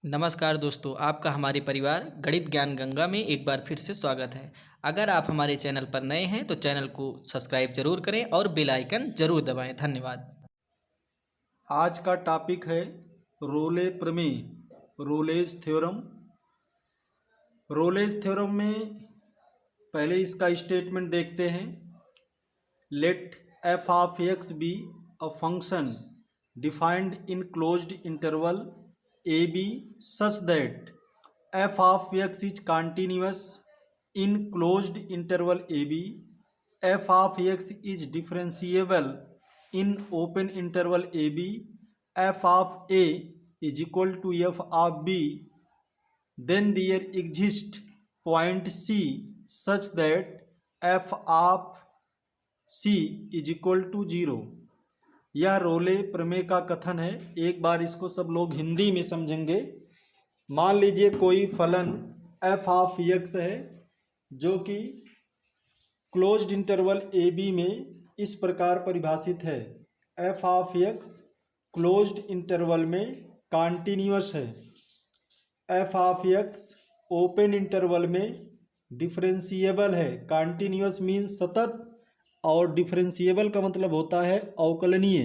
नमस्कार दोस्तों, आपका हमारे परिवार गणित ज्ञान गंगा में एक बार फिर से स्वागत है। अगर आप हमारे चैनल पर नए हैं तो चैनल को सब्सक्राइब जरूर करें और बेल आइकन जरूर दबाएं। धन्यवाद। आज का टॉपिक है रोले प्रमेय, रोलेज थ्योरम। रोलेज थ्योरम में पहले इसका स्टेटमेंट देखते हैं। Let F of X be a function defined in closed interval A B such that F of X is continuous in closed interval A B, F of X is differentiable in open interval AB, f of A is equal to f of B, then there exists point C such that f of C is equal to 0। यह रोले प्रमेय का कथन है। एक बार इसको सब लोग हिंदी में समझेंगे। मान लीजिए कोई फलन f ऑफ x है जो कि क्लोज्ड इंटरवल ए बी में इस प्रकार परिभाषित है। F of X closed interval में कॉन्टिन्यूअस है। F of X open interval में डिफरेंशिएबल है। कॉन्टिन्यूअस मीन्स सतत और डिफरेंशिएबल का मतलब होता है अवकलनीय।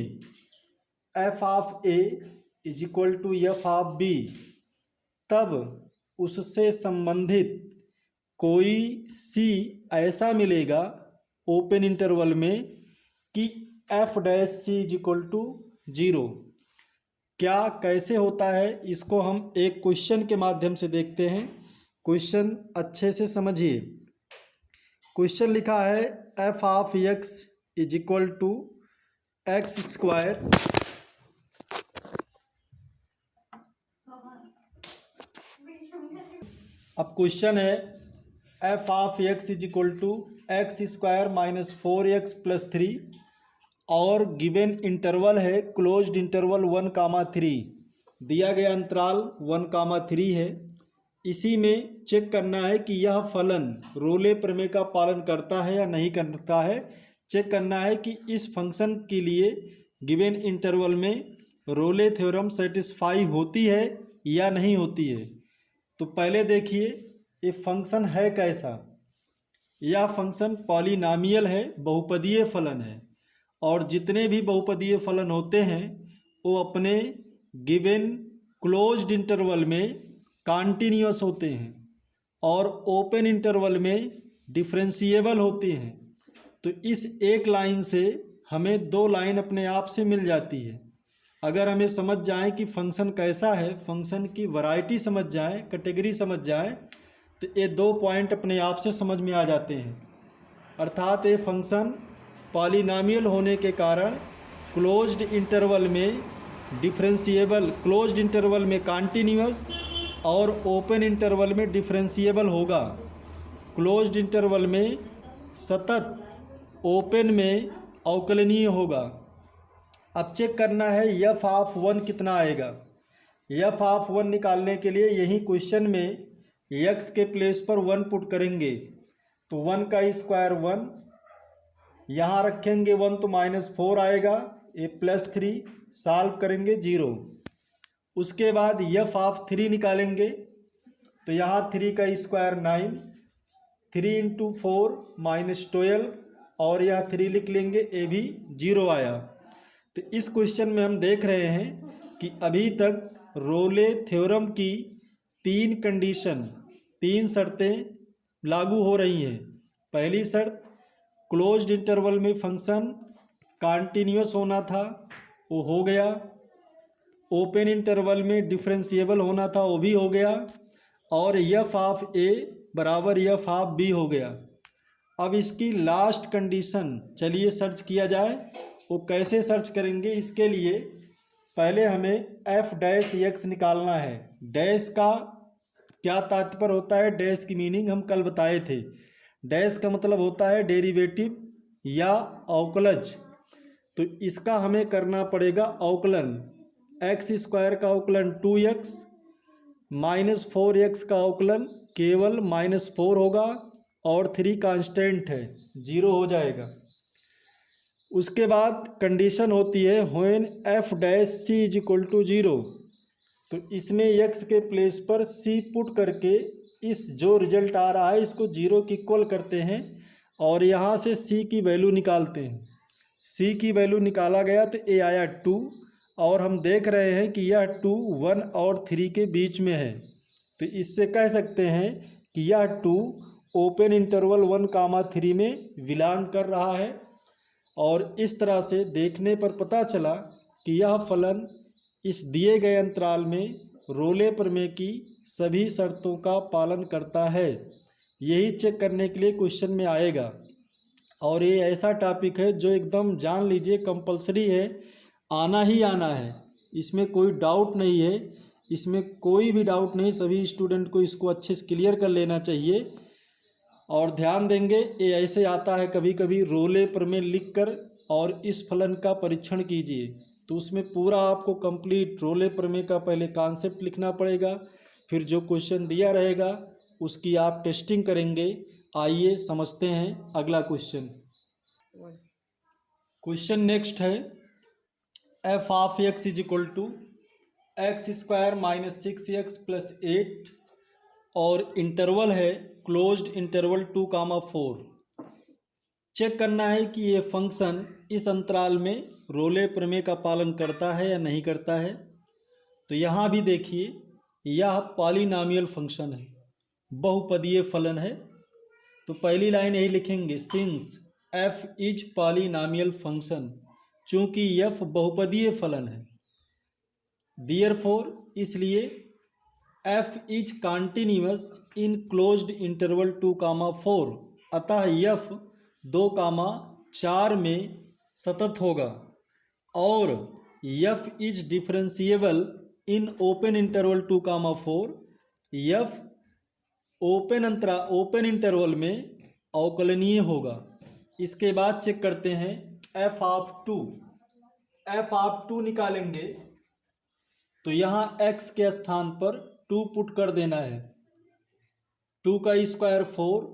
F of A is equal to F of B, तब उससे संबंधित कोई सी ऐसा मिलेगा ओपन इंटरवल में कि F dash C is equal to 0। क्या कैसे होता है इसको हम एक क्वेश्चन के माध्यम से देखते हैं। क्वेश्चन अच्छे से समझिए। क्वेश्चन लिखा है F of X is equal to X square अब क्वेश्चन है F of X is equal to X square minus 4x plus 3 और गिवन इंटरवल है क्लोज्ड इंटरवल 1,3। दिया गया अंतराल 1,3 है। इसी में चेक करना है कि यह फलन रोले प्रमेय का पालन करता है या नहीं करता है। चेक करना है कि इस फंक्शन के लिए गिवन इंटरवल में रोले थ्योरम सेटिस्फाई होती है या नहीं होती है। तो पहले देखिए ये फंक्शन है कैसा। यह फंक्शन पॉलिनॉमियल है, बहुपदीय फलन है, और जितने भी बहुपदीय फलन होते हैं वो अपने गिवन क्लोज्ड इंटरवल में कॉन्टिन्यूअस होते हैं और ओपन इंटरवल में डिफरेंशिएबल होते हैं। तो इस एक लाइन से हमें दो लाइन अपने आप से मिल जाती है। अगर हमें समझ जाए कि फंक्शन कैसा है, फंक्शन की वैरायटी समझ जाए, कैटेगरी समझ जाए, तो ये दो पॉइंट अपने आप से समझ में आ जाते हैं। अर्थात ये फंक्शन पॉलिनॉमियल होने के कारण क्लोज्ड इंटरवल में डिफरेंशिएबल, क्लोज्ड इंटरवल में कॉन्टिन्यूअस और ओपन इंटरवल में डिफरेंशिएबल होगा। क्लोज्ड इंटरवल में सतत, ओपन में अवकलनीय होगा। अब चेक करना है एफ ऑफ 1 कितना आएगा। एफ ऑफ 1 निकालने के लिए यही क्वेश्चन में x के प्लेस पर 1 पुट करेंगे तो 1 का स्क्वायर 1, यहाँ रखेंगे 1 तो -4 आएगा, ये +3, सॉल्व करेंगे 0। उसके बाद एफ ऑफ 3 निकालेंगे तो यहाँ 3 का स्क्वायर 9, 3 × 4 -12 और यह 3 लिख लेंगे, ये भी 0 आया। तो इस क्वेश्चन में हम देख रहे हैं कि अभी तक रोले थ्योरम की 3 कंडीशन, 3 शर्तें लागू हो रही हैं। पहली शर्त क्लोज्ड इंटरवल में फंक्शन कॉन्टिन्यूअस होना था, वो हो गया। ओपन इंटरवल में डिफरेंशिएबल होना था, वो भी हो गया। और एफ ऑफ ए बराबर एफ ऑफ बी हो गया। अब इसकी लास्ट कंडीशन चलिए सर्च किया जाए। वो कैसे सर्च करेंगे, इसके लिए पहले हमें एफ डैश एक्स निकालना है। डैश का क्या तात्पर्य होता है, डैश की मीनिंग हम कल बताए थे। डैश का मतलब होता है डेरिवेटिव या अवकलज। तो इसका हमें करना पड़ेगा अवकलन। एक्स स्क्वायर का अवकलन 2x, -4x का अवकलन केवल -4 होगा और 3 कांस्टेंट है, 0 हो जाएगा। उसके बाद कंडीशन होती है when F dash C is equal to 0। तो इसमें x के प्लेस पर c पुट करके इस जो रिजल्ट आ रहा है इसको 0 की इक्वल करते हैं और यहाँ से c की वैल्यू निकालते हैं। c की वैल्यू निकाला गया तो a आया 2 और हम देख रहे हैं कि यह 2 1 और 3 के बीच में है। तो इससे कह सकते हैं कि यह 2 ओपन इंटरवल 1, 3 में बिलोंग कर रहा है। और इस तरह से देखने पर पता चला कि यह फलन इस दिए गए अंतराल में रोले प्रमेय की सभी शर्तों का पालन करता है। यही चेक करने के लिए क्वेश्चन में आएगा और ये ऐसा टॉपिक है जो एकदम जान लीजिए कंपलसरी है, आना ही आना है, इसमें कोई डाउट नहीं है, इसमें कोई भी डाउट नहीं। सभी स्टूडेंट को इसको अच्छे से क्लियर कर लेना चाहिए और ध्यान देंगे। ये ऐसे आता है कभी कभी रोले प्रमेय लिखकर और इस फलन का परीक्षण कीजिए, तो उसमें पूरा आपको कंप्लीट रोले प्रमेय का पहले कॉन्सेप्ट लिखना पड़ेगा, फिर जो क्वेश्चन दिया रहेगा उसकी आप टेस्टिंग करेंगे। आइए समझते हैं अगला क्वेश्चन। क्वेश्चन नेक्स्ट है f of x is equal to x² - 6x + 8 और इंटरवल है क्लोज्ड इंटरवल 2, 4। चेक करना है कि ये फंक्शन इस अंतराल में रोले प्रमेय का पालन करता है या नहीं करता है। तो यहाँ भी देखिए यह पॉलिनॉमियल फंक्शन है, बहुपदीय फलन है। तो पहली लाइन यही लिखेंगे, since f is polynomial function, चूंकि f बहुपदीय फलन है। देयरफॉर इसलिए f is continuous in closed interval 2, 4, अतः f 2, 4 में सतत होगा। और f is differentiable in open interval 2, 4, f open interval में अवकलनीय होगा। इसके बाद चेक करते हैं f ऑफ 2 निकालेंगे तो यहाँ x के स्थान पर 2 पुट कर देना है। 2 का स्क्वायर 4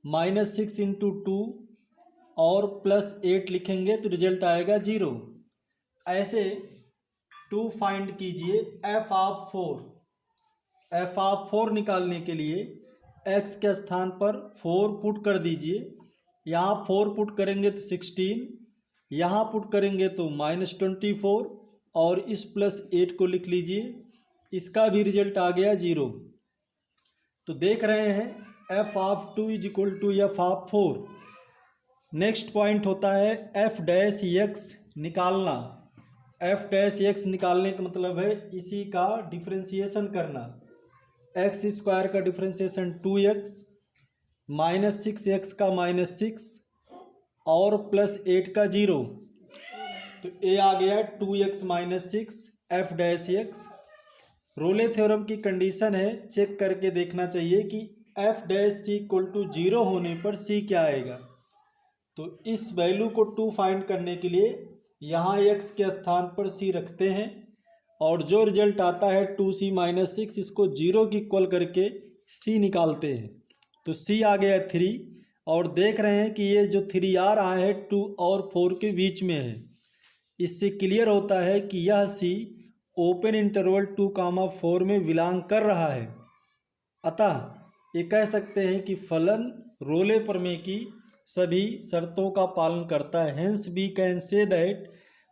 -6 × 2 और +8 लिखेंगे तो रिजल्ट आएगा 0। ऐसे 2 फाइंड कीजिए f ऑफ 4 निकालने के लिए x के स्थान पर 4 पुट कर दीजिए। यहाँ 4 पुट करेंगे तो 16, यहाँ पुट करेंगे तो -24 और इस +8 को लिख लीजिए, इसका भी रिजल्ट आ गया 0। तो देख रहे हैं f of 2 is equal to f of 4। Next point होता है f' निकालना। f' निकालने का मतलब है इसी का डिफरेंशिएशन करना। x² का डिफरेंशिएशन 2x, -6x का -6 और +8 का 0। तो a आ गया 2x - 6 f'। रोले थ्योरम की कंडीशन है, चेक करके देखना चाहिए कि f' = 0 होने पर c क्या आएगा। तो इस वैल्यू को 2 फाइंड करने के लिए यहाँ x के स्थान पर c रखते हैं और जो रिजल्ट आता है 2c - 6, इसको 0 की इक्वल करके c निकालते हैं। तो c आ गया 3 और देख रहे हैं कि ये जो 3 आ रहा है 2 और 4 के बीच में है। इससे क्लियर होता है कि यह c ओपन इंटरवल 2, 4 में बिलोंग कर रहा है। अतः ये कह सकते हैं कि फलन रोले प्रमेय की सभी शर्तों का पालन करता है। Hence we can say that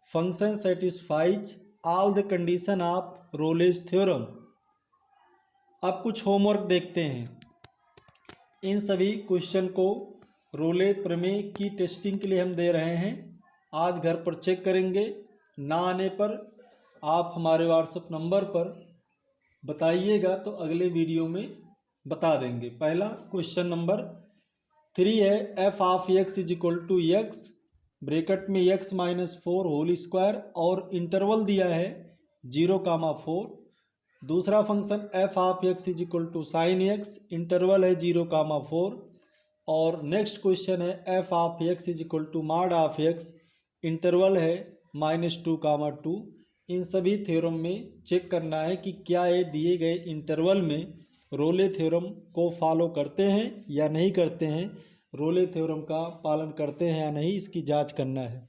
function satisfies all the condition of Rolle's theorem. अब कुछ होमवर्क देखते हैं। इन सभी क्वेश्चन को रोले प्रमेय की टेस्टिंग के लिए हम दे रहे हैं। आज घर पर चेक करेंगे, ना आने पर आप हमारे व्हाट्सएप नंबर पर बताइएगा तो अगले वीडियो में बता देंगे। पहला क्वेश्चन नंबर 3 है f of x is equal to x bracket में x - 4 होल स्क्वायर और इंटरवल दिया है 0, 4। दूसरा function f of x is equal to sine x, interval है 0, 4। और नेक्स्ट क्वेश्चन है f of x is equal to mod of x, interval है -2, 2। इन सभी थ्योरम में चेक करना है कि क्या ये दिए गए इंटरवल में रोले थ्योरम को फॉलो करते हैं या नहीं करते हैं, रोले थ्योरम का पालन करते हैं या नहीं, इसकी जांच करना है।